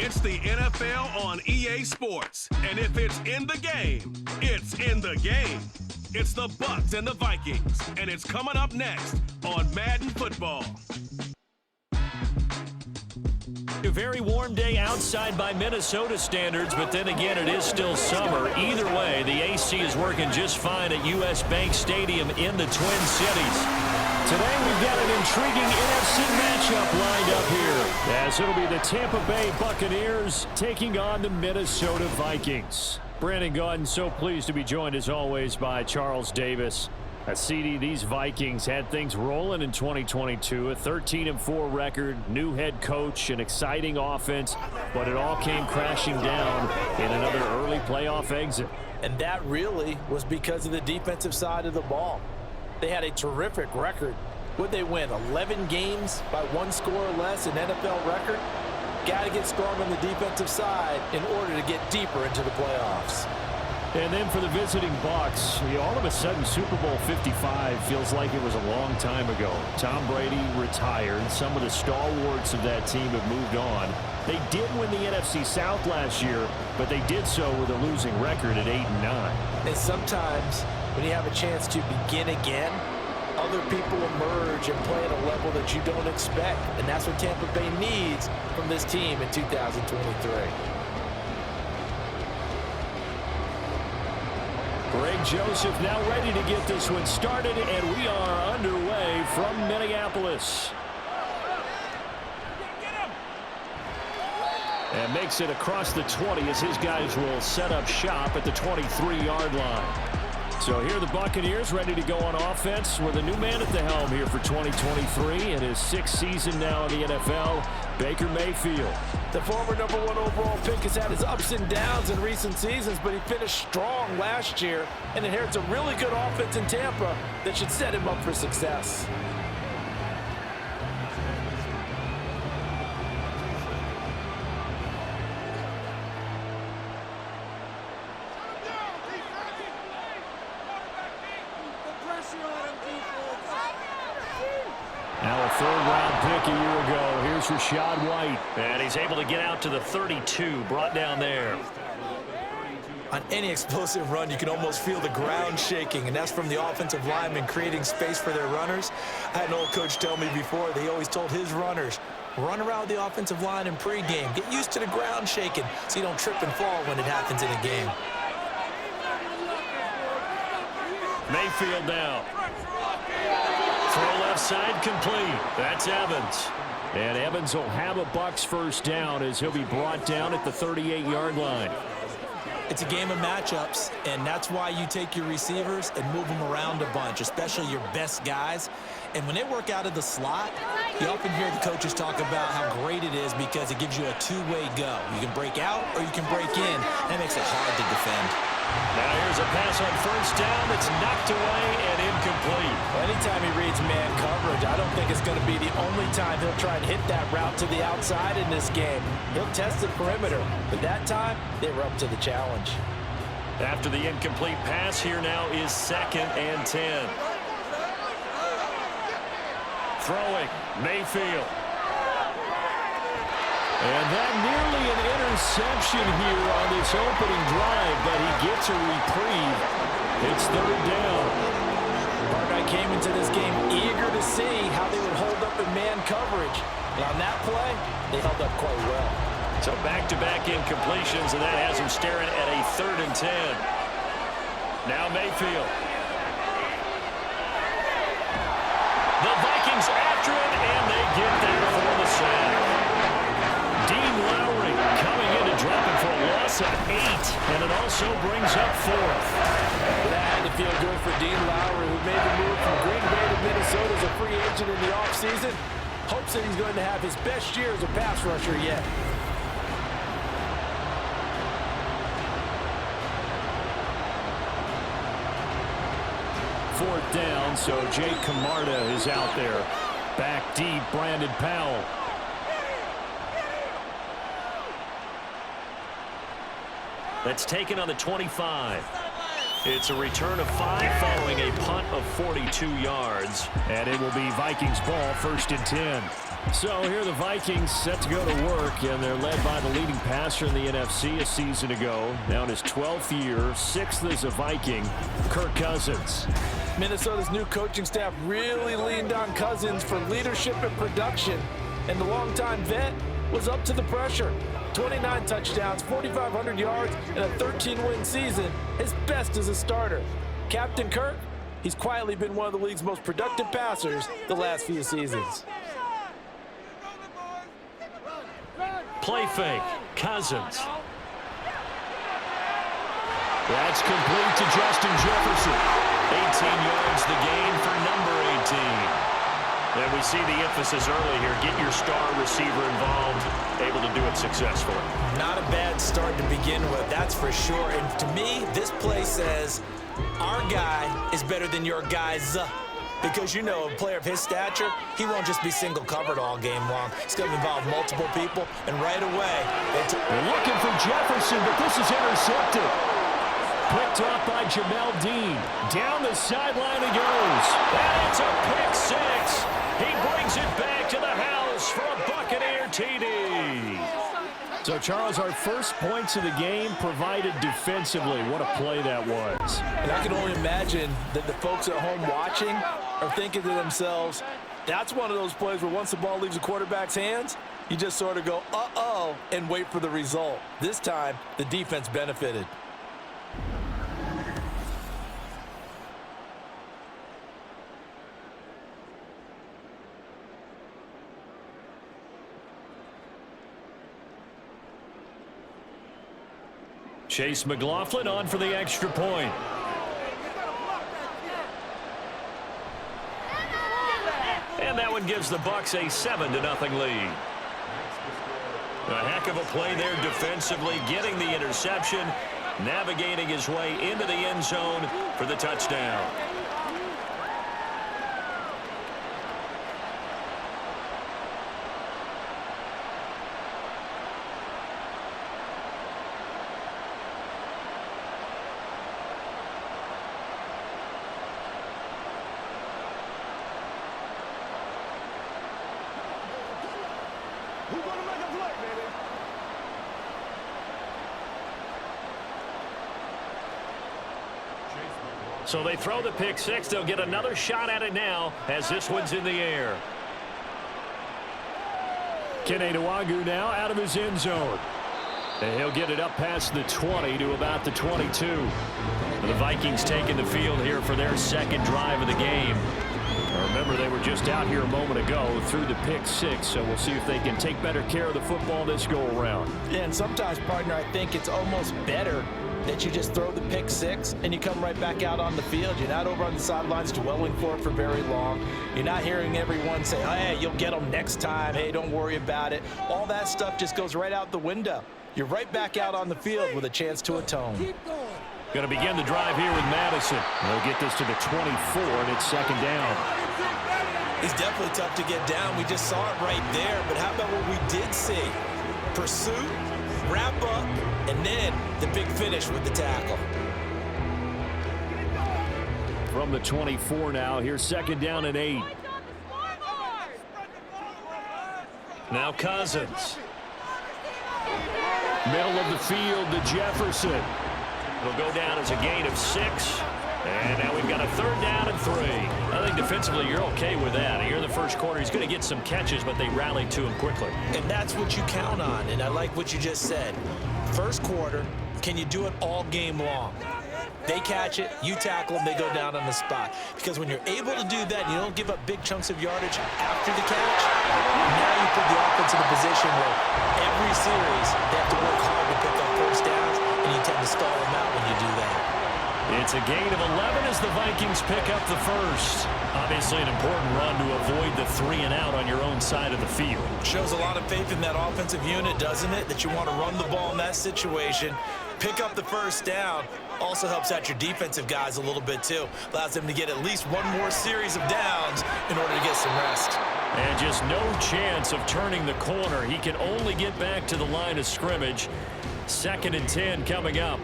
It's the NFL on EA Sports. And if it's in the game, it's in the game. It's the Bucs and the Vikings. And it's coming up next on Madden Football. A very warm day outside by Minnesota standards, but then again, it is still summer. Either way, the AC is working just fine at US Bank Stadium in the Twin Cities. Today, we've got an intriguing NFC matchup lined up here, as it'll be the Tampa Bay Buccaneers taking on the Minnesota Vikings. Brandon Gaudin, so pleased to be joined as always by Charles Davis. CD, these Vikings had things rolling in 2022, a 13-4 record, new head coach, an exciting offense, but it all came crashing down in another early playoff exit. And that really was because of the defensive side of the ball. They had a terrific record. Would they win 11 games by 1 score or less, an NFL record? Got to get strong on the defensive side in order to get deeper into the playoffs. And then for the visiting Bucs, all of a sudden Super Bowl 55 feels like it was a long time ago. Tom Brady retired. Some of the stalwarts of that team have moved on. They did win the NFC South last year, but they did so with a losing record at 8-9. And sometimes when you have a chance to begin again, other people emerge and play at a level that you don't expect. And that's what Tampa Bay needs from this team in 2023. Greg Joseph now ready to get this one started, and we are underway from Minneapolis. And makes it across the 20 as his guys will set up shop at the 23-yard line. So here are the Buccaneers ready to go on offense with a new man at the helm here for 2023 in his 6th season now in the NFL, Baker Mayfield. The former #1 overall pick has had his ups and downs in recent seasons, but he finished strong last year and inherits a really good offense in Tampa that should set him up for success. Now a 3rd-round pick a year ago. Here's Rachaad White. And he's able to get out to the 32, brought down there. On any explosive run, you can almost feel the ground shaking, and that's from the offensive linemen creating space for their runners. I had an old coach tell me before, they always told his runners, run around the offensive line in pregame. Get used to the ground shaking so you don't trip and fall when it happens in a game. Mayfield now. Throw left side complete. That's Evans. And Evans will have a Bucs first down as he'll be brought down at the 38-yard line. It's a game of matchups, and that's why you take your receivers and move them around a bunch, especially your best guys. And when they work out of the slot, you often hear the coaches talk about how great it is because it gives you a two-way go. You can break out or you can break in. That makes it hard to defend. Now here's a pass on first down that's knocked away and incomplete. Anytime he reads man coverage, I don't think it's going to be the only time he'll try and hit that route to the outside in this game. He'll test the perimeter, but that time, they were up to the challenge. After the incomplete pass, here now is 2nd and 10. Throwing, Mayfield. And that nearly an interception here on this opening drive, but he gets a reprieve. It's 3rd down. Partner came into this game eager to see how they would hold up in man coverage. And on that play, they held up quite well. So back-to-back incompletions, and that has him staring at a 3rd and 10. Now Mayfield. The Vikings after it, and they get there for the sack. Dean Lowry coming in to drop it for a loss of 8, and it also brings up 4th. That had to feel good for Dean Lowry, who made the move from Green Bay to Minnesota as a free agent in the offseason. Hopes that he's going to have his best year as a pass rusher yet. Fourth down, so Jake Camarda is out there. Back deep, Brandon Powell. That's taken on the 25. It's a return of 5 following a punt of 42 yards. And it will be Vikings ball, 1st and 10. So here the Vikings set to go to work, and they're led by the leading passer in the NFC a season ago. Now in his 12th year, 6th as a Viking, Kirk Cousins. Minnesota's new coaching staff really leaned on Cousins for leadership and production, and the longtime vet was up to the pressure. 29 touchdowns, 4,500 yards, and a 13-win season, his best as a starter. Captain Kirk, he's quietly been one of the league's most productive passers the last few seasons. Play fake, Cousins. That's complete to Justin Jefferson. 18 yards the gain for number 18. And we see the emphasis early here. Get your star receiver involved, able to do it successfully. Not a bad start to begin with, that's for sure. And to me, this play says our guy is better than your guys. Because, you know, a player of his stature, he won't just be single covered all game long. He's going to involve multiple people, and right away, they're looking for Jefferson, but this is intercepted. Picked off by Jamel Dean. Down the sideline he goes. And it's a pick 6. He brings it back to the house for a Buccaneer TD. So, Charles, our first points of the game provided defensively. What a play that was. And I can only imagine that the folks at home watching are thinking to themselves, that's one of those plays where once the ball leaves the quarterback's hands, you just sort of go, uh-oh, and wait for the result. This time, the defense benefited. Chase McLaughlin on for the extra point. And that one gives the Bucs a 7-0 lead. A heck of a play there defensively, getting the interception, navigating his way into the end zone for the touchdown. So they throw the pick 6. They'll get another shot at it now as this one's in the air. Kenny Nwagu now out of his end zone. And he'll get it up past the 20 to about the 22. The Vikings taking the field here for their second drive of the game. Remember, they were just out here a moment ago through the pick 6, so we'll see if they can take better care of the football this go-around. Yeah, and sometimes, partner, I think it's almost better that you just throw the pick 6 and you come right back out on the field. You're not over on the sidelines dwelling for it for very long. You're not hearing everyone say, oh, hey, you'll get them next time. Hey, don't worry about it. All that stuff just goes right out the window. You're right back out on the field with a chance to atone. Going to begin the drive here with Madison. They'll get this to the 24, and it's 2nd down. It's definitely tough to get down. We just saw it right there. But how about what we did see? Pursuit, wrap up, and then the big finish with the tackle. From the 24 now, here's 2nd down and 8. Now Cousins. Middle of the field to Jefferson. It'll go down as a gain of 6. And now we've got a 3rd down and 3. I think defensively you're okay with that. Here in the first quarter, he's going to get some catches, but they rallied to him quickly. And that's what you count on, and I like what you just said. First quarter, can you do it all game long? They catch it, you tackle them, they go down on the spot. Because when you're able to do that, you don't give up big chunks of yardage after the catch, now you put the offense in a position where every series they have to work hard to pick up first downs, and you tend to stall them out when you do that. It's a gain of 11 as the Vikings pick up the first. Obviously an important run to avoid the 3-and-out on your own side of the field. Shows a lot of faith in that offensive unit, doesn't it? That you want to run the ball in that situation. Pick up the first down. Also helps out your defensive guys a little bit, too. Allows them to get at least one more series of downs in order to get some rest. And just no chance of turning the corner. He can only get back to the line of scrimmage. 2nd and 10 coming up.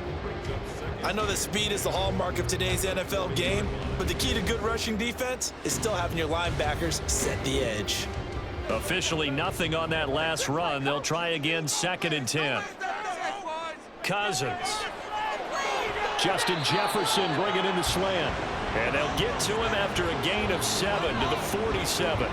I know that speed is the hallmark of today's NFL game, but the key to good rushing defense is still having your linebackers set the edge. Officially nothing on that last run. They'll try again, 2nd and 10. Cousins. Justin Jefferson bringing in the slant. And they'll get to him after a gain of 7 to the 47.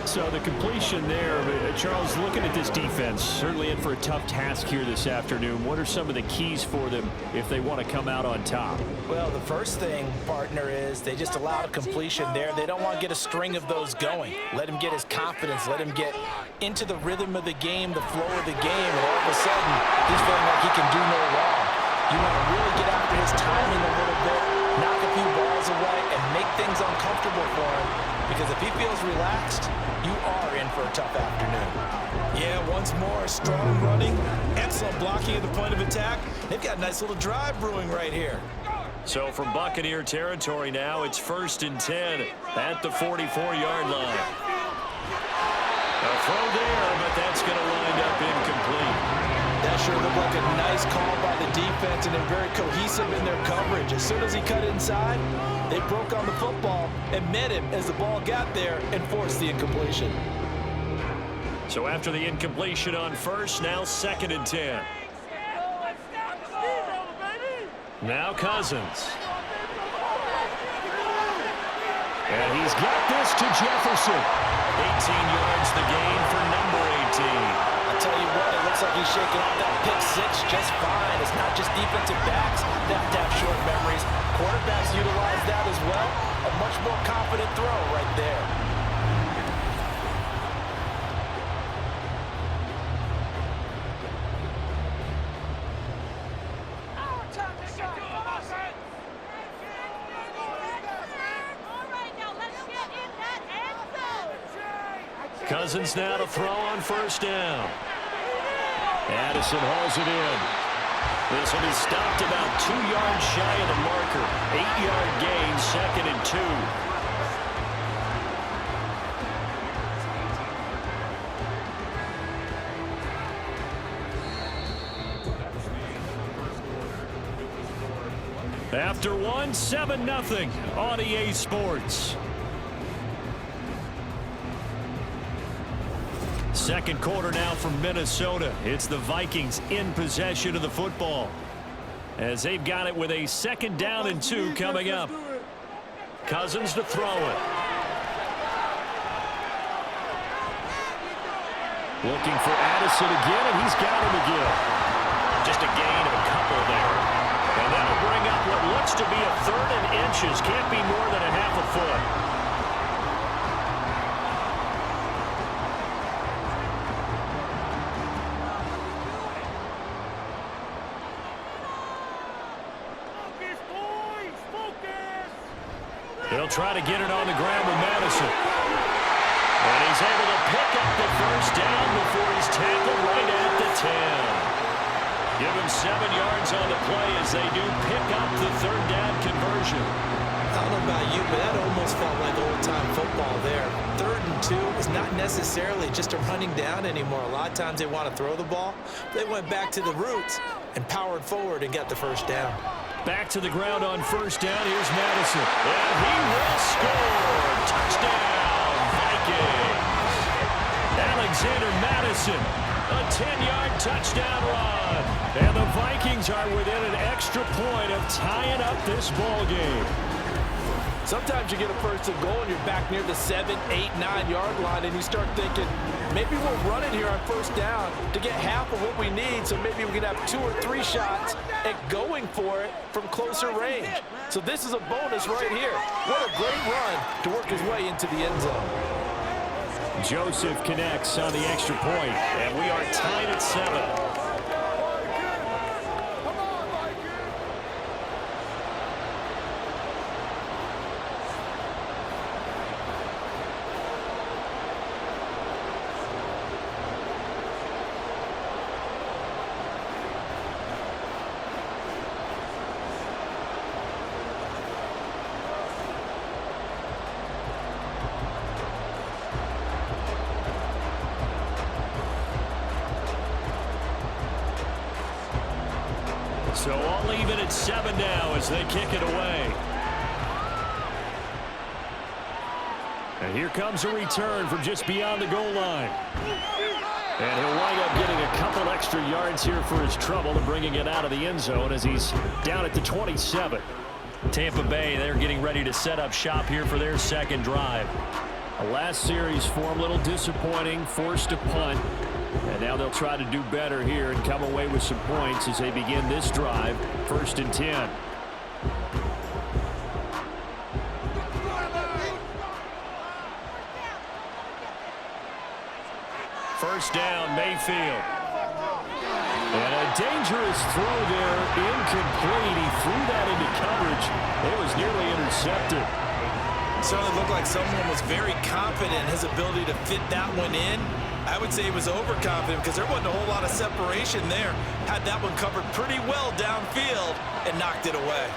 So the completion there, Charles, looking at this defense, certainly in for a tough task here this afternoon. What are some of the keys for them if they want to come out on top? Well, the first thing, partner, is they just allowed a completion there. They don't want to get a string of those going. Let him get his confidence. Let him get into the rhythm of the game, the flow of the game, and all of a sudden, he's feeling like he can do no wrong. You want to really get after his timing a little bit, knock a few balls away, and make things uncomfortable for him. Because if he feels relaxed, you are in for a tough afternoon. Yeah, once more, strong running, excellent blocking at the point of attack. They've got a nice little drive brewing right here. So from Buccaneer territory now, it's 1st and 10 at the 44-yard line. A throw there, but that's going to wind up incomplete. That sure looked like a nice call by the defense, and they're very cohesive in their coverage. As soon as he cut inside, they broke on the football and met him as the ball got there and forced the incompletion. So after the incompletion on 1st, now 2nd and 10. Now Cousins. And he's got this to Jefferson. 18 yards the gain for number 18. I'll tell you what, it looks like he's shaking off that pick 6 just fine. It's not just defensive backs that have to have short memories. Quarterbacks utilize that as well. A much more confident throw right there. Cousins now to throw on 1st down. Addison hauls it in. This one is stopped about 2 yards shy of the marker. 8-yard gain, 2nd and 2. After one, 7-0 on EA Sports. Second quarter now from Minnesota. It's the Vikings in possession of the football, as they've got it with a 2nd down and 2 coming up. Cousins to throw it. Looking for Addison again, and he's got him again. Just a gain of a couple there. And that'll bring up what looks to be a 3rd and inches. Can't be more than a half a foot. He'll try to get it on the ground with Madison. And he's able to pick up the 1st down before he's tackled right at the 10. Give him 7 yards on the play as they do pick up the 3rd down conversion. I don't know about you, but that almost felt like old-time football there. 3rd and 2 is not necessarily just a running down anymore. A lot of times they want to throw the ball. They went back to the roots and powered forward and got the 1st down. Back to the ground on 1st down. Here's Madison. And he will score. Touchdown, Vikings. Alexander Madison, a 10-yard touchdown run. And the Vikings are within an extra point of tying up this ball game. Sometimes you get a 1st and goal and you're back near the 7, 8, 9-yard line, and you start thinking, maybe we'll run it here on 1st down to get half of what we need, so maybe we can have 2 or 3 shots at going for it from closer range. So this is a bonus right here. What a great run to work his way into the end zone. Joseph connects on the extra point, and we are tied at 7. So all even at 7 now as they kick it away. And here comes a return from just beyond the goal line. And he'll wind up getting a couple extra yards here for his trouble and bringing it out of the end zone as he's down at the 27. Tampa Bay, they're getting ready to set up shop here for their second drive. The last series for him, a little disappointing, forced a punt. And now they'll try to do better here and come away with some points as they begin this drive, 1st and 10. First down, Mayfield. And a dangerous throw there, incomplete. He threw that into coverage. It was nearly intercepted. Certainly looked like someone was very confident in his ability to fit that one in. I would say he was overconfident because there wasn't a whole lot of separation there. Had that one covered pretty well downfield and knocked it away.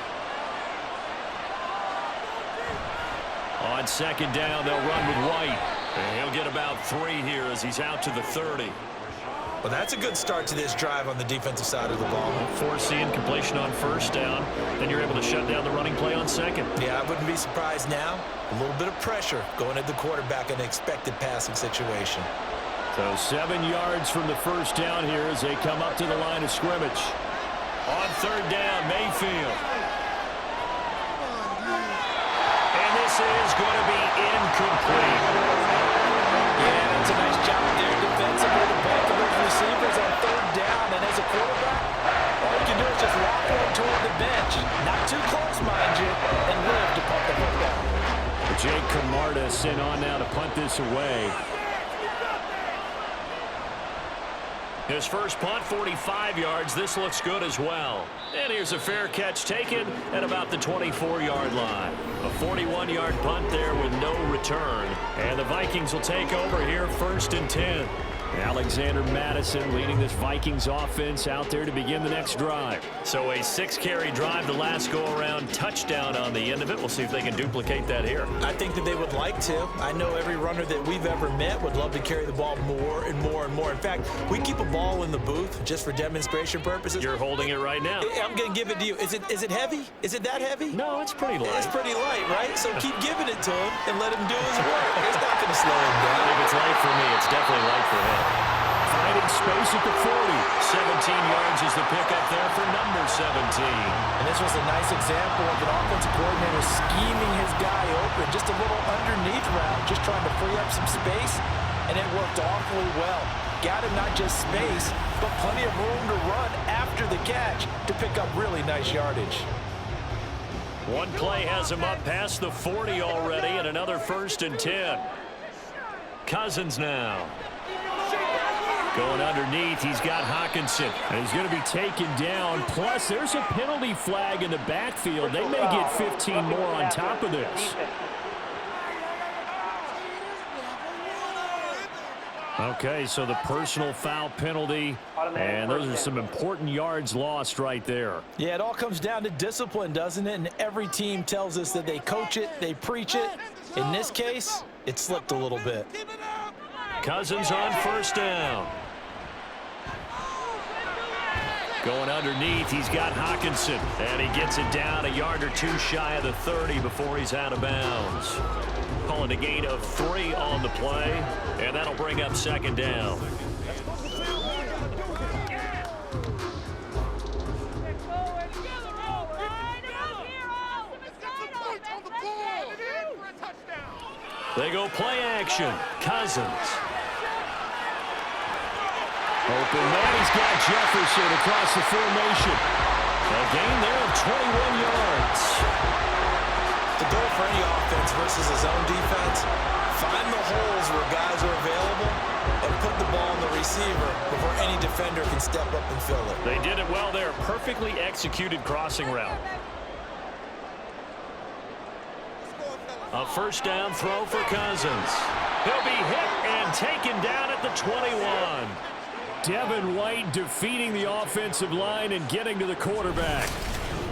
On second down, they'll run with White. And he'll get about 3 here as he's out to the 30. Well, that's a good start to this drive on the defensive side of the ball. Force the incompletion on first down. Then you're able to shut down the running play on second. Yeah, I wouldn't be surprised now. A little bit of pressure going at the quarterback in an expected passing situation. So 7 yards from the first down here as they come up to the line of scrimmage. On third down, Mayfield. And this is going to be incomplete. Yeah, that's a nice job there defensively to both of those receivers on third down. And as a quarterback, all you can do is just walk one toward the bench. Not too close, mind you, and live to punt the football. Jake Camarda sent on now to punt this away. His first punt, 45 yards. This looks good as well. And here's a fair catch taken at about the 24-yard line. A 41-yard punt there with no return. And the Vikings will take over here, 1st and 10. Alexander Madison leading this Vikings offense out there to begin the next drive. So a 6-carry drive the last go-around, touchdown on the end of it. We'll see if they can duplicate that here. I think that they would like to. I know every runner that we've ever met would love to carry the ball more and more and more. In fact, we keep a ball in the booth just for demonstration purposes. You're holding it right now. I'm going to give it to you. Is it heavy? Is it that heavy? No, it's pretty light. It's pretty light, right? So keep giving it to him and let him do his work. It's not going to slow him down. If it's light for me, it's definitely light for him. Finding space at the 40. 17 yards is the pickup there for number 17. And this was a nice example of an offensive coordinator scheming his guy open. Just a little underneath route, just trying to free up some space, and it worked awfully well. Got him not just space, but plenty of room to run after the catch to pick up really nice yardage. One play has him up past the 40 already, and another 1st and 10. Cousins now. Going underneath, he's got Hawkinson. And he's going to be taken down. Plus, there's a penalty flag in the backfield. They may get 15 more on top of this. Okay, so the personal foul penalty, and those are some important yards lost right there. Yeah, it all comes down to discipline, doesn't it? And every team tells us that they coach it, they preach it. In this case, it slipped a little bit. Cousins on first down. Going underneath, he's got Hawkinson. And he gets it down a yard or 2 shy of the 30 before he's out of bounds. Calling a gain of 3 on the play, and that'll bring up second down. They go play action. Cousins. Open man, he's got Jefferson across the formation. A gain there of 21 yards. The goal for any offense versus his own defense, find the holes where guys are available and put the ball on the receiver before any defender can step up and fill it. They did it well there. Perfectly executed crossing route. A first down throw for Cousins. He'll be hit and taken down at the 21. Devin White defeating the offensive line and getting to the quarterback.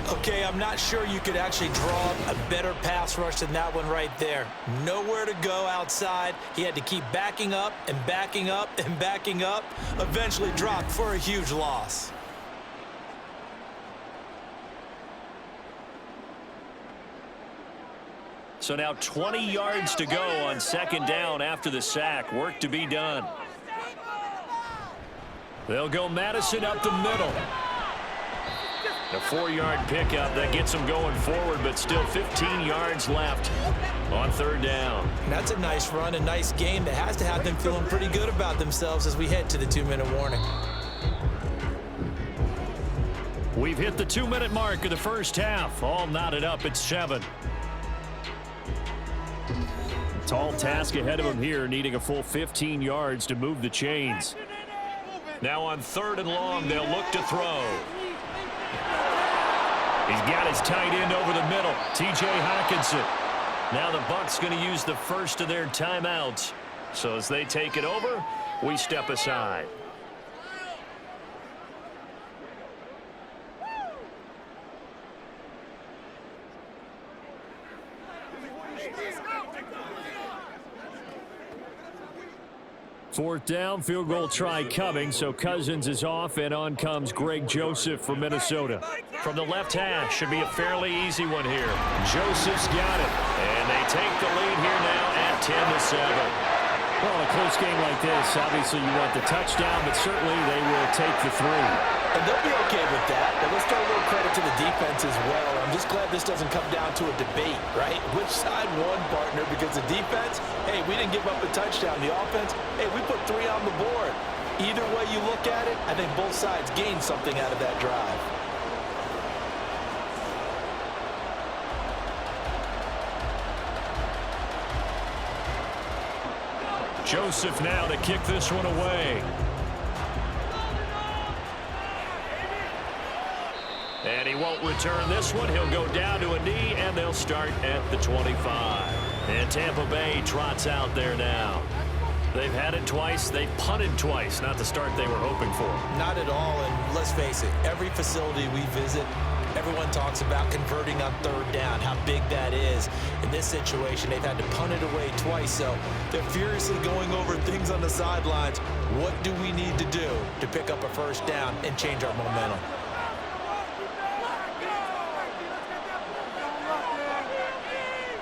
Okay, I'm not sure you could actually draw a better pass rush than that one right there. Nowhere to go outside. He had to keep backing up and backing up and backing up. Eventually dropped for a huge loss. So now 20 yards to go on second down after the sack. Work to be done. They'll go Madison up the middle. A 4-yard pickup that gets them going forward, but still 15 yards left on third down. That's a nice run, a nice game that has to have them feeling pretty good about themselves as we head to the 2-minute warning. We've hit the 2-minute mark of the first half. All knotted up at 7. Tall task ahead of him here, needing a full 15 yards to move the chains. Now on 3rd and long, they'll look to throw. He's got his tight end over the middle, T.J. Hockenson. Now the Bucs going to use the first of their timeouts. So as they take it over, we step aside. Fourth down, field goal try coming, so Cousins is off, and on comes Greg Joseph from Minnesota. From the left hash, should be a fairly easy one here. Joseph's got it, and they take the lead here now at 10-7. Well, in a close game like this, obviously you want the touchdown, but certainly they will take the 3. And they'll be okay with that, but let's throw a little credit to the defense as well. I'm just glad this doesn't come down to a debate, right? Which side won, partner? Because the defense, hey, we didn't give up a touchdown. The offense, hey, we put 3 on the board. Either way you look at it, I think both sides gained something out of that drive. Joseph now to kick this one away. And he won't return this one. He'll go down to a knee, and they'll start at the 25. And Tampa Bay trots out there now. They've had it twice. They've punted twice. Not the start they were hoping for. Not at all, and let's face it, every facility we visit, everyone talks about converting on 3rd down, how big that is. In this situation, they've had to punt it away twice, so they're furiously going over things on the sidelines. What do we need to do to pick up a 1st down and change our momentum?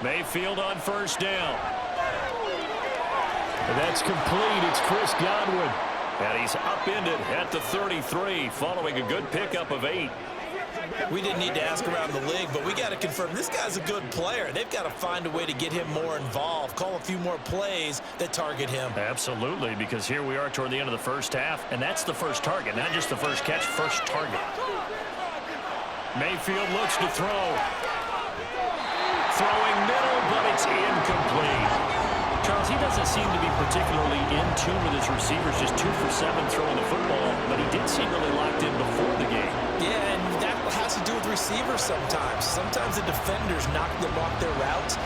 Mayfield on 1st down. And that's complete. It's Chris Godwin. And he's upended at the 33 following a good pickup of 8. We didn't need to ask around the league, but we got to confirm this guy's a good player. They've got to find a way to get him more involved, call a few more plays that target him. Absolutely, because here we are toward the end of the first half, and that's the first target, not just the first catch, first target. Mayfield looks to throw. Throwing middle, but it's incomplete. Charles, he doesn't seem to be particularly in tune with his receivers, just 2 for 7 throwing the football, but he did seem really locked in before the game. Yeah, and that has to do with receivers sometimes. Sometimes the defenders knock them off their routes,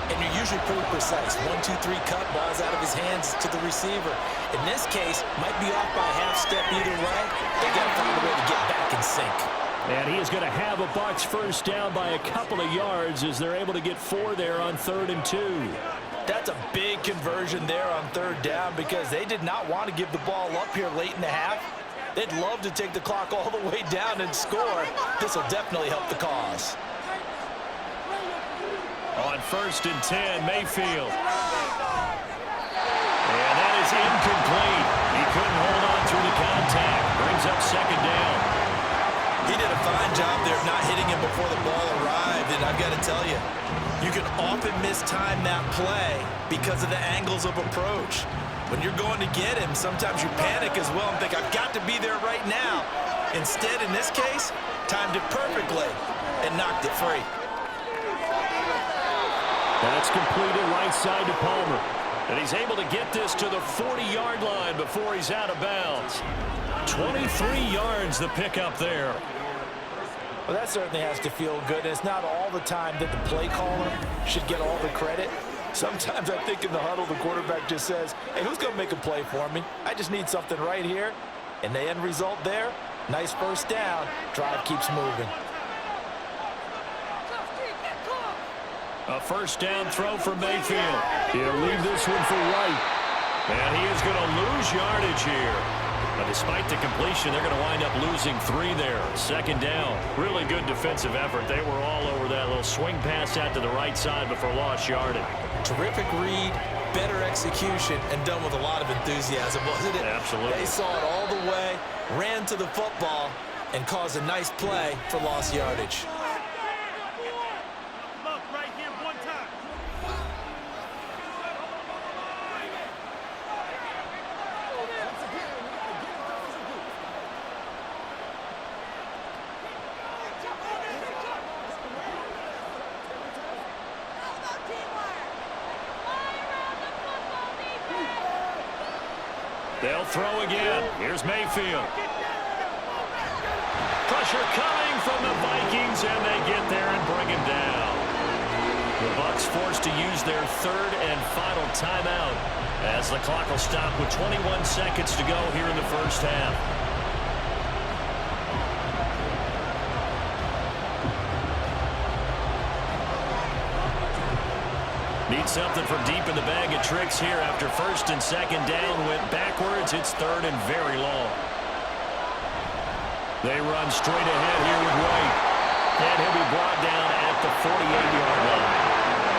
and you're usually pretty precise. 1, 2, 3 cut, balls out of his hands to the receiver. In this case, might be off by a half step either way. They got to find a way to get back in sync. And he is going to have a Bucs 1st down by a couple of yards as they're able to get 4 there on 3rd and 2. That's a big conversion there on 3rd down because they did not want to give the ball up here late in the half. They'd love to take the clock all the way down and score. This will definitely help the cause. On 1st and 10, Mayfield. And that is incomplete. He couldn't hold on through the contact. Brings up 2nd down. He did a fine job there of not hitting him before the ball arrived, and I've got to tell you, you can often mistime that play because of the angles of approach. When you're going to get him, sometimes you panic as well and think, I've got to be there right now. Instead, in this case, timed it perfectly and knocked it free. That's completed right side to Palmer. And he's able to get this to the 40-yard line before he's out of bounds. 23 yards the pickup there. Well, that certainly has to feel good. It's not all the time that the play caller should get all the credit. Sometimes I think in the huddle, the quarterback just says, hey, who's going to make a play for me? I just need something right here. And the end result there, nice 1st down. Drive keeps moving. A 1st down throw for Mayfield. He'll leave this one for Wright. And he is going to lose yardage here. But despite the completion, they're going to wind up losing 3 there. Second down. Really good defensive effort. They were all over that little swing pass out to the right side before lost yardage. Terrific read, better execution, and done with a lot of enthusiasm, wasn't it? Absolutely. They saw it all the way, ran to the football, and caused a nice play for lost yardage. They'll throw again. Here's Mayfield. Pressure coming from the Vikings, and they get there and bring him down. The Bucs forced to use their 3rd and final timeout as the clock will stop with 21 seconds to go here in the first half. Need something from deep in the bag of tricks here after 1st and 2nd down. Went backwards. It's 3rd and very long. They run straight ahead here with White. And he'll be brought down at the 48-yard line.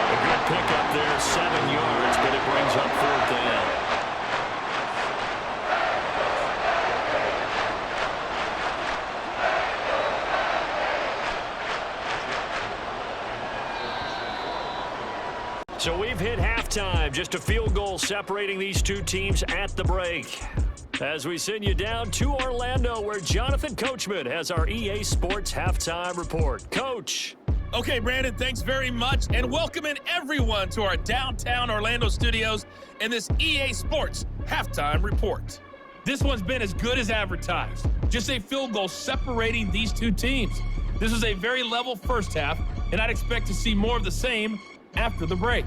A good pickup there, 7 yards, but it brings up 4th down. So we've hit halftime. Just a field goal separating these two teams at the break. As we send you down to Orlando, where Jonathan Coachman has our EA Sports Halftime Report. Coach. Okay, Brandon, thanks very much, and welcoming everyone to our downtown Orlando studios and this EA Sports Halftime Report. This one's been as good as advertised. Just a field goal separating these two teams. This was a very level first half, and I'd expect to see more of the same after the break.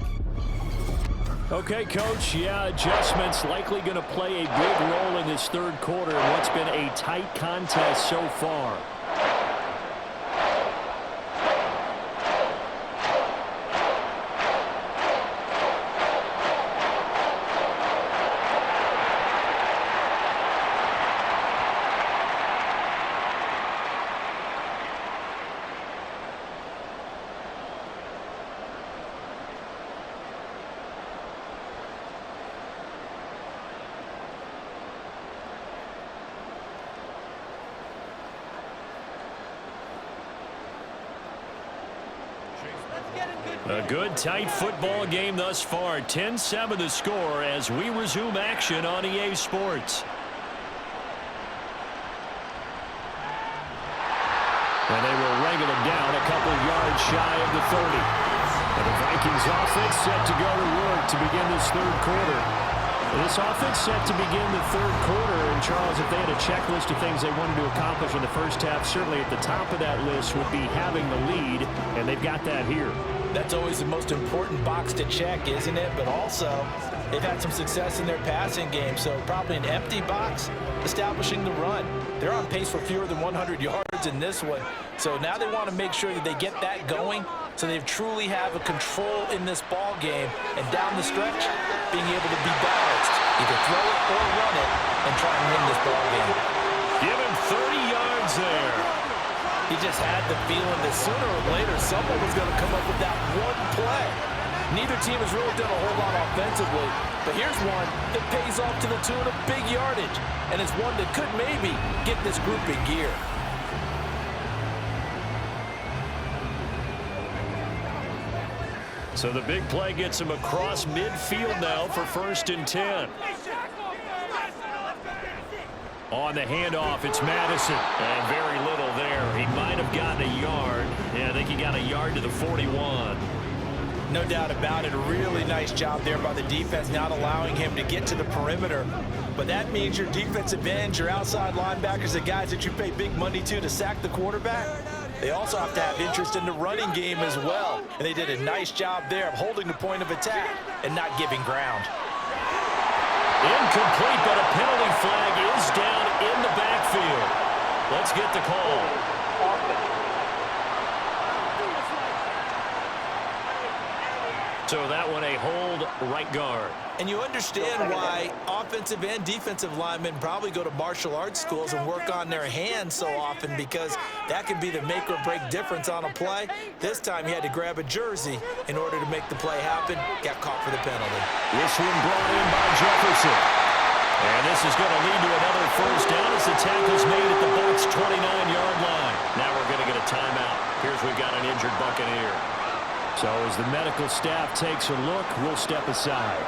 Okay, Coach, adjustments likely going to play a big role in this 3rd quarter in what's been a tight contest so far. A good, tight football game thus far. 10-7 the score as we resume action on EA Sports. And they will wrangle him down a couple yards shy of the 30. And the Vikings offense set to go to work to begin this 3rd quarter. This offense set to begin the 3rd quarter. And, Charles, if they had a checklist of things they wanted to accomplish in the first half, certainly at the top of that list would be having the lead, and they've got that here. That's always the most important box to check, isn't it? But also, they've had some success in their passing game, so probably an empty box establishing the run. They're on pace for fewer than 100 yards in this one, so now they want to make sure that they get that going so they truly have a control in this ball game, and down the stretch, being able to be balanced, either throw it or run it, and try and win this ball game. Give him 30 yards there. He just had the feeling that sooner or later someone was going to come up with that one play. Neither team has really done a whole lot offensively, but here's one that pays off to the tune of big yardage, and it's one that could maybe get this group in gear. So the big play gets him across midfield now for 1st and 10. On the handoff, it's Madison. And very little there. He might have gotten a yard. Yeah, I think he got a yard to the 41. No doubt about it. A really nice job there by the defense, not allowing him to get to the perimeter. But that means your defensive ends, your outside linebackers, the guys that you pay big money to sack the quarterback, they also have to have interest in the running game as well. And they did a nice job there of holding the point of attack and not giving ground. Incomplete, but a penalty flag is down in the backfield. Let's get the call. So that one a hold right guard. And you understand why offensive and defensive linemen probably go to martial arts schools and work on their hands so often, because that could be the make or break difference on a play. This time he had to grab a jersey in order to make the play happen. Got caught for the penalty. This one brought in by Jefferson. And this is going to lead to another first down as the tackle's made at the Bucs' 29-yard line. Now we're going to get a timeout. Here's we've got an injured Buccaneer. So as the medical staff takes a look, we'll step aside.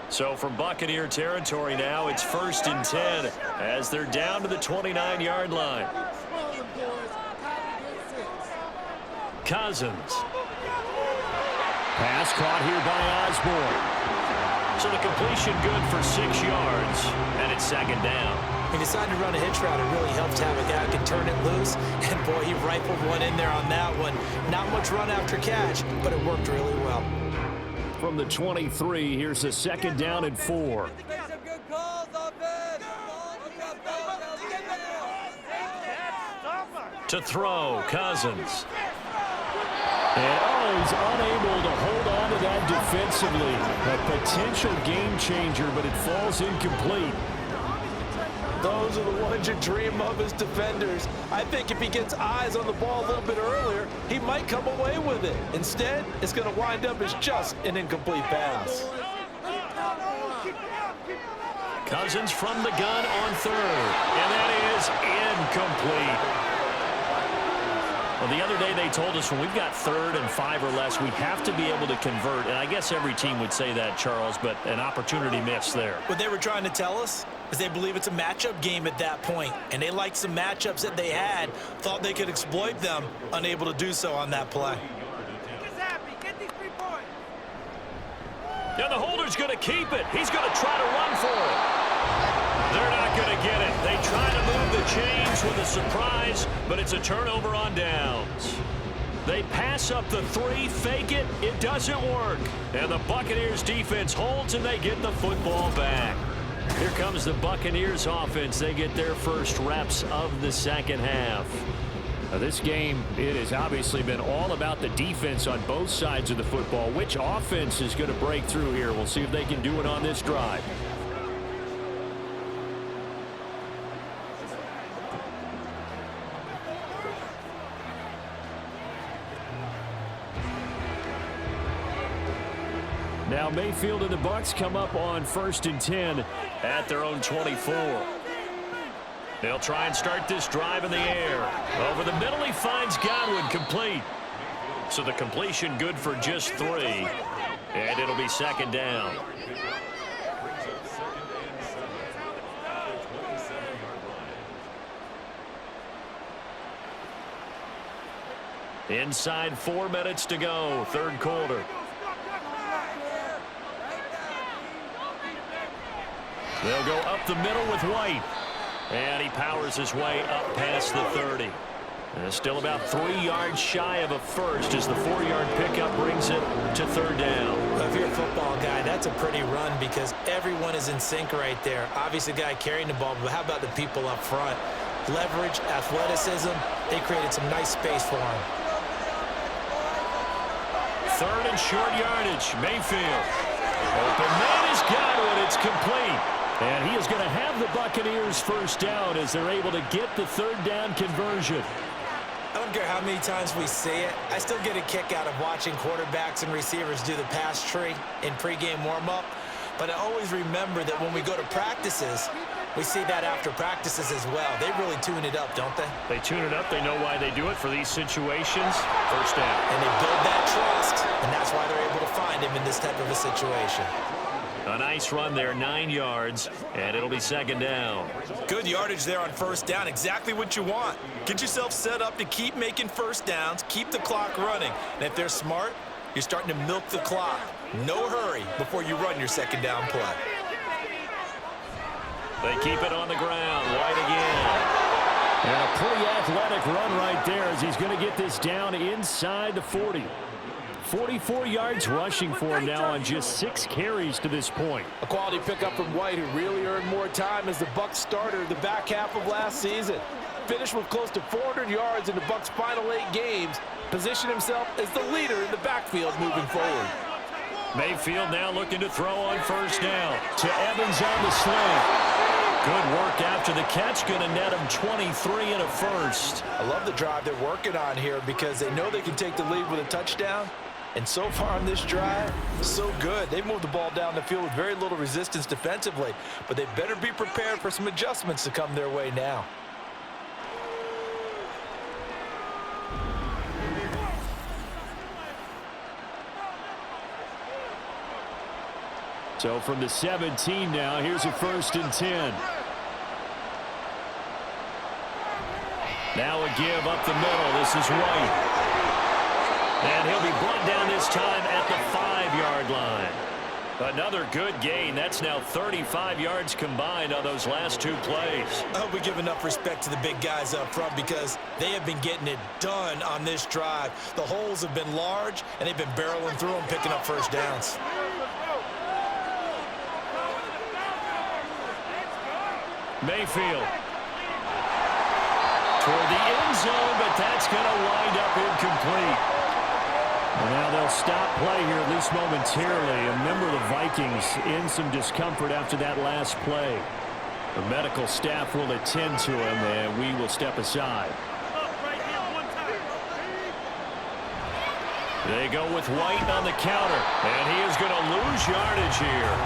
So from Buccaneer territory now, it's 1st and 10 as they're down to the 29-yard line. Cousins. Pass caught here by Osborne. So the completion good for 6 yards, and it's 2nd down. He decided to run a hitch route. It really helps to have a guy who can turn it loose. And, boy, he rifled one in there on that one. Not much run after catch, but it worked really well. From the 23, here's a 2nd down and 4. To throw, Cousins. And, he's unable to hold on to that defensively. A potential game changer, but it falls incomplete. Those are the ones you dream of as defenders. I think if he gets eyes on the ball a little bit earlier, he might come away with it. Instead, it's going to wind up as just an incomplete pass. Cousins from the gun on 3rd, and that is incomplete. Well, the other day they told us when we've got 3rd and 5 or less, we have to be able to convert. And I guess every team would say that, Charles, but an opportunity missed there. What they were trying to tell us is they believe it's a matchup game at that point, and they liked some matchups that they had, thought they could exploit them, unable to do so on that play. Now the holder's going to keep it. He's going to try to run for it. They're not going to get it. They try to move the chains with a surprise, but it's a turnover on downs. They pass up the 3, fake it. It doesn't work. And the Buccaneers defense holds, and they get the football back. Here comes the Buccaneers offense. They get their first reps of the 2nd half. Now this game, it has obviously been all about the defense on both sides of the football. Which offense is going to break through here? We'll see if they can do it on this drive. Now Mayfield and the Bucs come up on 1st and 10 at their own 24. They'll try and start this drive in the air. Over the middle, he finds Godwin, complete. So the completion good for just 3, and it'll be 2nd down. Inside 4 minutes to go, 3rd quarter. They'll go up the middle with White. And he powers his way up past the 30. And still about 3 yards shy of a first as the 4-yard pickup brings it to 3rd down. Well, if you're a football guy, that's a pretty run because everyone is in sync right there. Obviously, the guy carrying the ball, but how about the people up front? Leverage, athleticism, they created some nice space for him. 3rd and short yardage, Mayfield. Open man is Godwin, it's complete. And he is going to have the Buccaneers first down as they're able to get the 3rd down conversion. I don't care how many times we see it. I still get a kick out of watching quarterbacks and receivers do the pass tree in pregame warm-up. But I always remember that when we go to practices, we see that after practices as well. They really tune it up, don't they? They tune it up. They know why they do it for these situations. First down. And they build that trust, and that's why they're able to find him in this type of a situation. A nice run there, 9 yards, and it'll be 2nd down. Good yardage there on 1st down, exactly what you want. Get yourself set up to keep making first downs, keep the clock running. And if they're smart, you're starting to milk the clock. No hurry before you run your 2nd down play. They keep it on the ground. White again. And a pretty athletic run right there as he's going to get this down inside the 40. 44 yards rushing for him now on just 6 carries to this point. A quality pickup from White, who really earned more time as the Bucs starter the back half of last season. Finished with close to 400 yards in the Bucs' final 8 games. Positioned himself as the leader in the backfield moving forward. Mayfield now looking to throw on first down. To Evans on the sling. Good work after the catch. Going to net him 23 and a first. I love the drive they're working on here because they know they can take the lead with a touchdown. And so far on this drive, so good. They moved the ball down the field with very little resistance defensively. But they better be prepared for some adjustments to come their way now. So from the 17 now, here's a 1st and 10. Now a give up the middle. This is White. And he'll be brought down this time at the 5-yard line. Another good gain. That's now 35 yards combined on those last 2 plays. I hope we give enough respect to the big guys up front because they have been getting it done on this drive. The holes have been large, and they've been barreling through them, picking up first downs. Mayfield toward the end zone, but that's going to wind up incomplete. And now they'll stop play here, at least momentarily. A member of the Vikings in some discomfort after that last play. The medical staff will attend to him, and we will step aside. They go with White on the counter, and he is going to lose yardage here.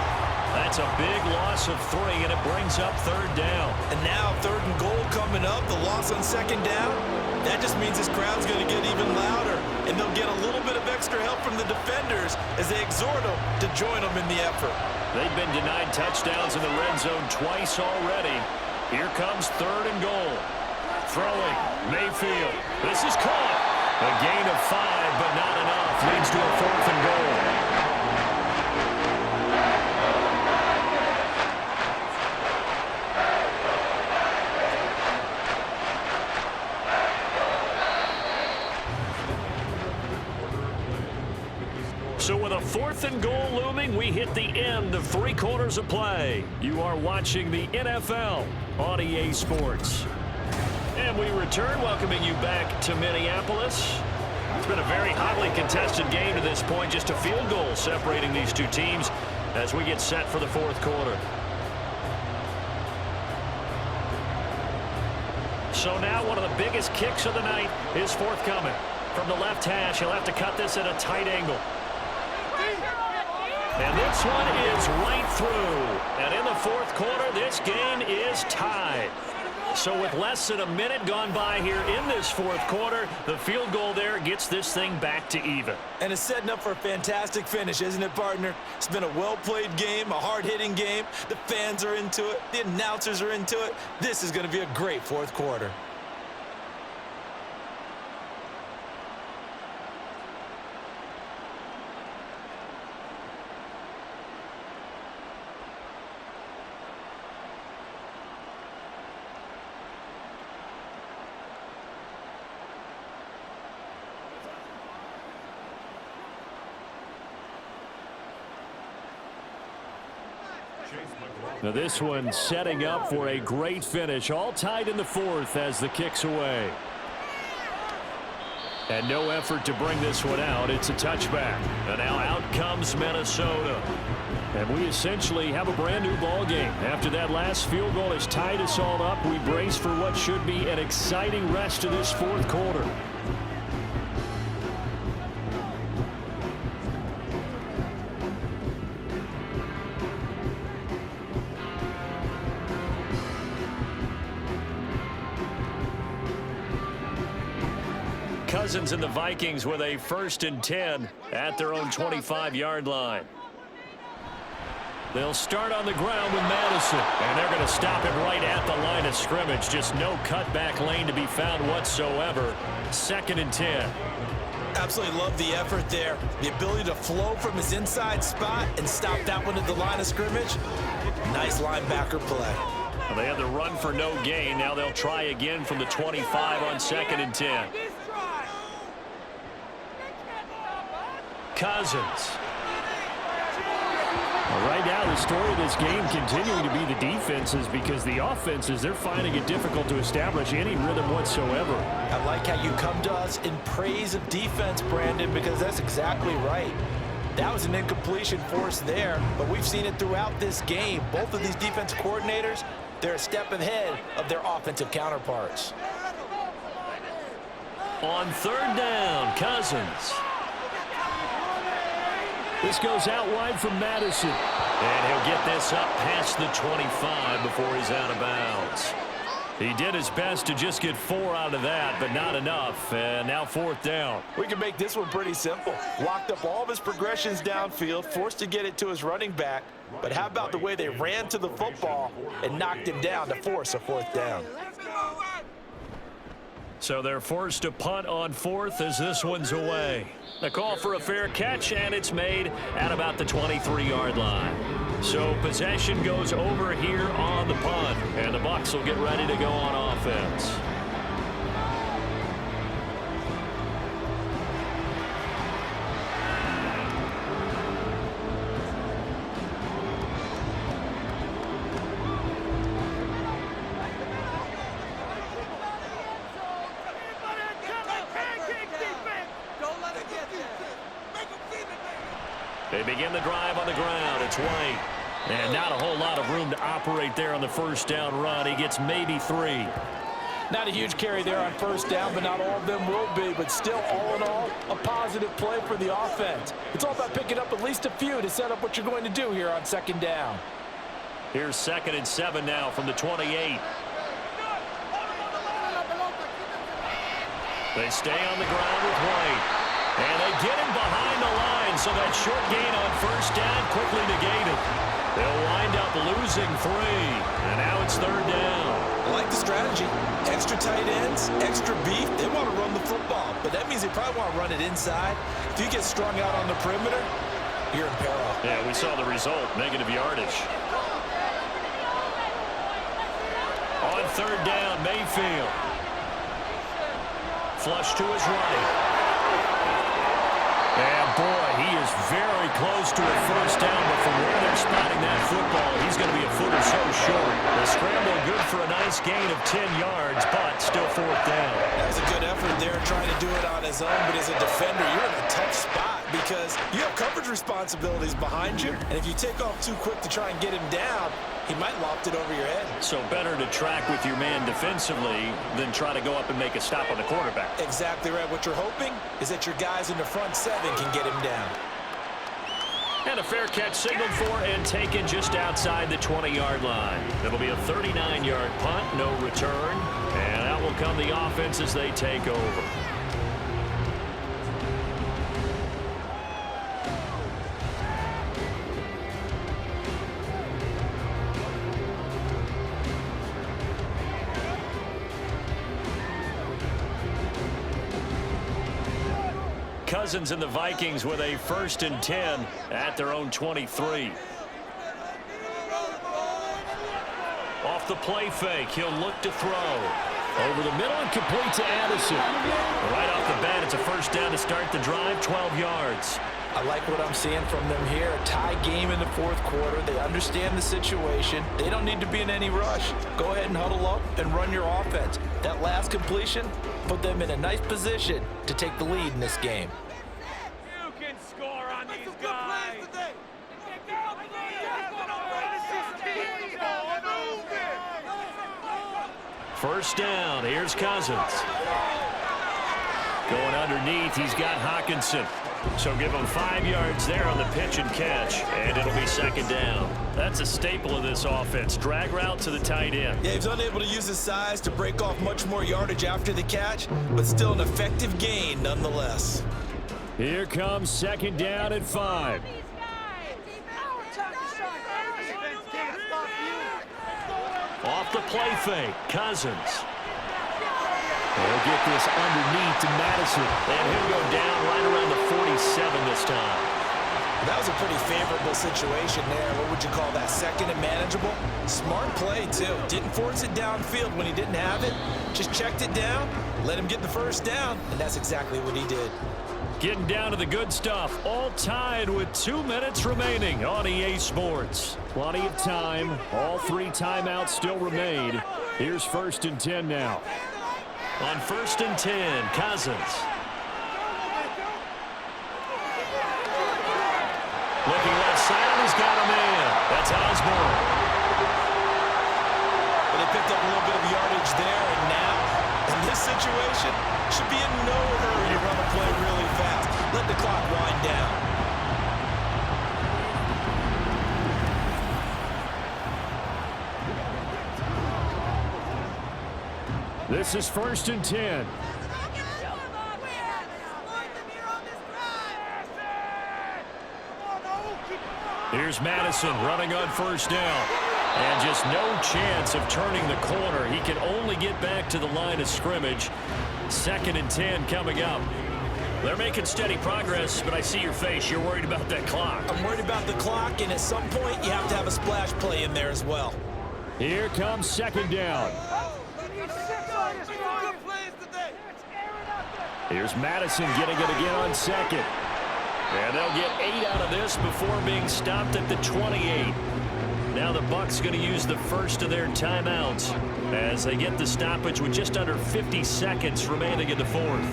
That's a big loss of 3, and it brings up 3rd down. And now 3rd and goal coming up, the loss on 2nd down. That just means this crowd's going to get even louder, and they'll get a little bit of extra help from the defenders as they exhort them to join them in the effort. They've been denied touchdowns in the red zone twice already. Here comes 3rd and goal. Throwing, Mayfield. This is caught. A gain of 5, but not enough. Leads to a 4th and goal. So with a 4th and goal looming, we hit the end of 3 quarters of play. You are watching the NFL on EA Sports. And we return, welcoming you back to Minneapolis. It's been a very hotly contested game to this point. Just a field goal separating these 2 teams as we get set for the 4th quarter. So now one of the biggest kicks of the night is forthcoming. From the left hash, he'll have to cut this at a tight angle. And this one is right through. And in the 4th quarter, this game is tied. So with less than a minute gone by here in this 4th quarter, the field goal there gets this thing back to even. And it's setting up for a fantastic finish, isn't it, partner? It's been a well-played game, a hard-hitting game. The fans are into it. The announcers are into it. This is going to be a great 4th quarter. Now this one setting up for a great finish. All tied in the 4th as the kick's away. And no effort to bring this one out. It's a touchback. And now out comes Minnesota. And we essentially have a brand new ball game. After that last field goal has tied us all up, we brace for what should be an exciting rest of this 4th quarter. Cousins and the Vikings with a 1st and 10 at their own 25-yard line. They'll start on the ground with Madison, and they're going to stop him right at the line of scrimmage. Just no cutback lane to be found whatsoever. 2nd and 10. Absolutely love the effort there. The ability to flow from his inside spot and stop that one at the line of scrimmage. Nice linebacker play. Well, they had the run for no gain. Now they'll try again from the 25 on 2nd and 10. Cousins. Well, right now, the story of this game continuing to be the defenses, because the offenses, they're finding it difficult to establish any rhythm whatsoever. I like how you come to us in praise of defense, Brandon, because that's exactly right. That was an incompletion forced there, but we've seen it throughout this game. Both of these defense coordinators, they're a step ahead of their offensive counterparts. On 3rd down, Cousins. This goes out wide from Madison. And he'll get this up past the 25 before he's out of bounds. He did his best to just get 4 out of that, but not enough. And now 4th down. We can make this one pretty simple. Locked up all of his progressions downfield, forced to get it to his running back. But how about the way they ran to the football and knocked him down to force a 4th down? So they're forced to punt on 4th as this one's away. The call for a fair catch, and it's made at about the 23-yard line. So possession goes over here on the punt, and the Bucs will get ready to go on offense. They begin the drive on the ground. It's White. And not a whole lot of room to operate there on the 1st down run. He gets maybe 3. Not a huge carry there on 1st down, but not all of them will be. But still, all in all, a positive play for the offense. It's all about picking up at least a few to set up what you're going to do here on 2nd down. Here's 2nd and 7 now from the 28. They stay on the ground with White. And they get him behind the line, so that short gain on 1st down quickly negated. They'll wind up losing 3, and now it's 3rd down. I like the strategy. Extra tight ends, extra beef. They want to run the football, but that means they probably want to run it inside. If you get strung out on the perimeter, you're in peril. Yeah, we saw the result, negative yardage. On 3rd down, Mayfield. Flush to his right. And boy, he is very close to a 1st down, but from where they're spotting that football, he's going to be a foot or so short. The scramble good for a nice gain of 10 yards, but still 4th down. That was a good effort there trying to do it on his own, but as a defender, you're in a tough spot because you have coverage responsibilities behind you, and if you take off too quick to try and get him down, he might loft it over your head. So better to track with your man defensively than try to go up and make a stop on the quarterback. Exactly right. What you're hoping is that your guys in the front 7 can get him down. And a fair catch signaled for and taken just outside the 20-yard line. It'll be a 39-yard punt, no return. And out will come the offense as they take over. Cousins and the Vikings with a 1st and 10 at their own 23. Off the play fake, he'll look to throw. Over the middle and complete to Addison. Right off the bat, it's a 1st down to start the drive, 12 yards. I like what I'm seeing from them here. A tie game in the 4th quarter. They understand the situation. They don't need to be in any rush. Go ahead and huddle up and run your offense. That last completion put them in a nice position to take the lead in this game. You can score on these guys. First down, here's Cousins. Going underneath, he's got Hawkinson. So give him 5 yards there on the pitch and catch, and it'll be 2nd down. That's a staple of this offense. Drag route to the tight end. Yeah, he's unable to use his size to break off much more yardage after the catch, but still an effective gain nonetheless. Here comes 2nd down and 5. Off the play fake, Cousins. They'll get this underneath to Madison. And he'll go down right around the 47 this time. That was a pretty favorable situation there. What would you call that? Second and manageable? Smart play, too. Didn't force it downfield when he didn't have it. Just checked it down, let him get the first down, and that's exactly what he did. Getting down to the good stuff. All tied with 2 minutes remaining on EA Sports. Plenty of time. All 3 timeouts still remain. Here's 1st and 10 now. On 1st and 10, Cousins. Looking left side, he's got a man. That's Osborne. But they picked up a little bit of yardage there, and now, in this situation, should be in no hurry to run a play really fast. Let the clock wind down. This is 1st and 10. Here's Madison running on 1st down. And just no chance of turning the corner. He can only get back to the line of scrimmage. 2nd and 10 coming up. They're making steady progress, but I see your face. You're worried about that clock. I'm worried about the clock, and at some point, you have to have a splash play in there as well. Here comes 2nd down. Here's Madison getting it again on 2nd. And they'll get 8 out of this before being stopped at the 28. Now the Bucs going to use the first of their timeouts as they get the stoppage with just under 50 seconds remaining in the 4th.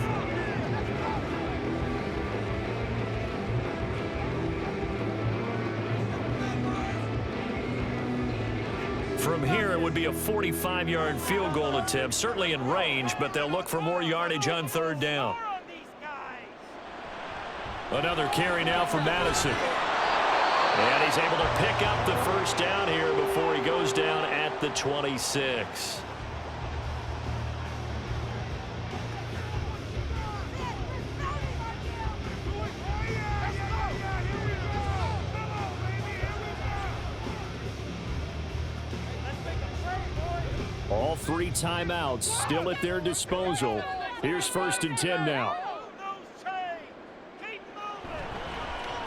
From here, it would be a 45-yard field goal attempt, certainly in range, but they'll look for more yardage on 3rd down. Another carry now for Madison. And he's able to pick up the 1st down here before he goes down at the 26. All 3 timeouts still at their disposal. Here's 1st and 10 now.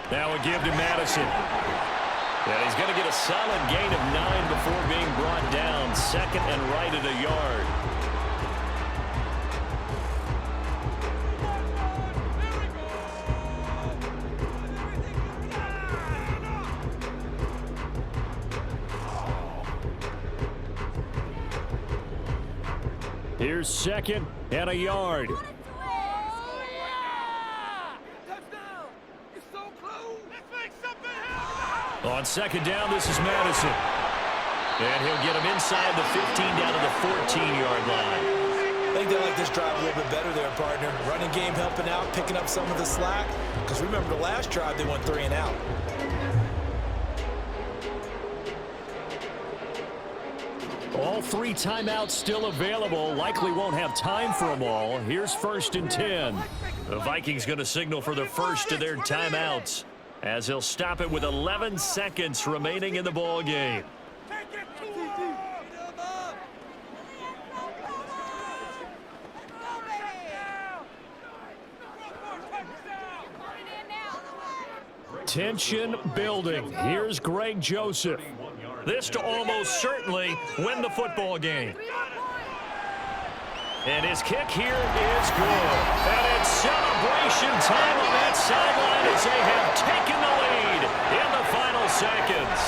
Now a give to Madison. And he's going to get a solid gain of 9 before being brought down. 2nd and right at a yard. Here's 2nd and a yard. On 2nd down, this is Madison. And he'll get him inside the 15 down to the 14-yard line. I think they like this drive a little bit better there, partner. Running game helping out, picking up some of the slack. Because remember the last drive, they went 3 and out. All 3 timeouts still available. Likely won't have time for them all. Here's 1st and 10. The Vikings going to signal for the first of their timeouts as he'll stop it with 11 seconds remaining in the ball game. Tension building. Here's Greg Joseph. This to almost certainly win the football game. And his kick here is good. And it's celebration time on that sideline as they have taken the lead in the final seconds.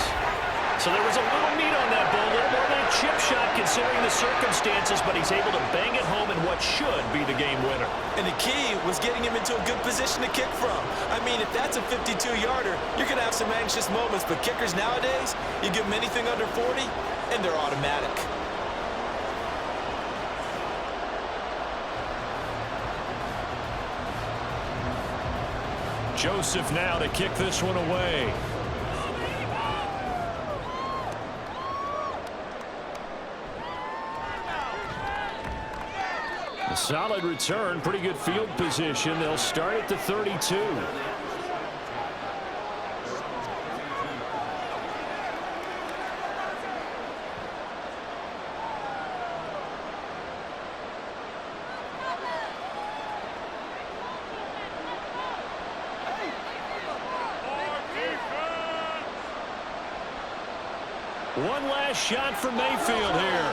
So there was a little meat on that ball, a little more than a chip shot considering the circumstances, but he's able to bang it home in what should be the game winner. And the key was getting him into a good position to kick from. I mean, if that's a 52-yarder, you're going to have some anxious moments, but kickers nowadays, you give them anything under 40, and they're automatic. Joseph now to kick this one away. A solid return, pretty good field position. They'll start at the 32. One last shot for Mayfield here.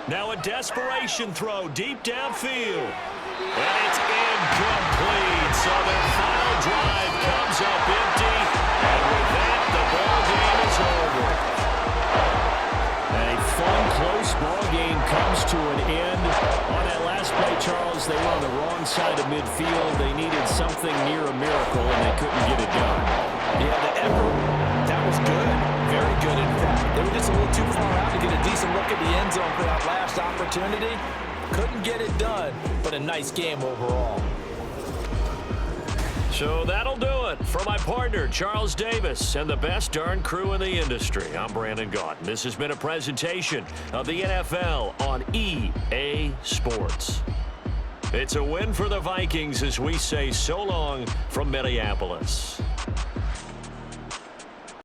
Now a desperation throw deep downfield. And it's incomplete. So their final drive comes up empty. And with that, the ball game is over. A fun, close ball game comes to an end. On that last play, Charles, they were on the wrong side of midfield. They needed something near a miracle, and they couldn't get it done. Yeah, the effort, that was good. Very good, in fact. They were just a little too far out to get a decent look at the end zone for that last opportunity. Couldn't get it done, but a nice game overall. So that'll do it for my partner, Charles Davis, and the best darn crew in the industry. I'm Brandon Gaudin. This has been a presentation of the NFL on EA Sports. It's a win for the Vikings as we say so long from Minneapolis.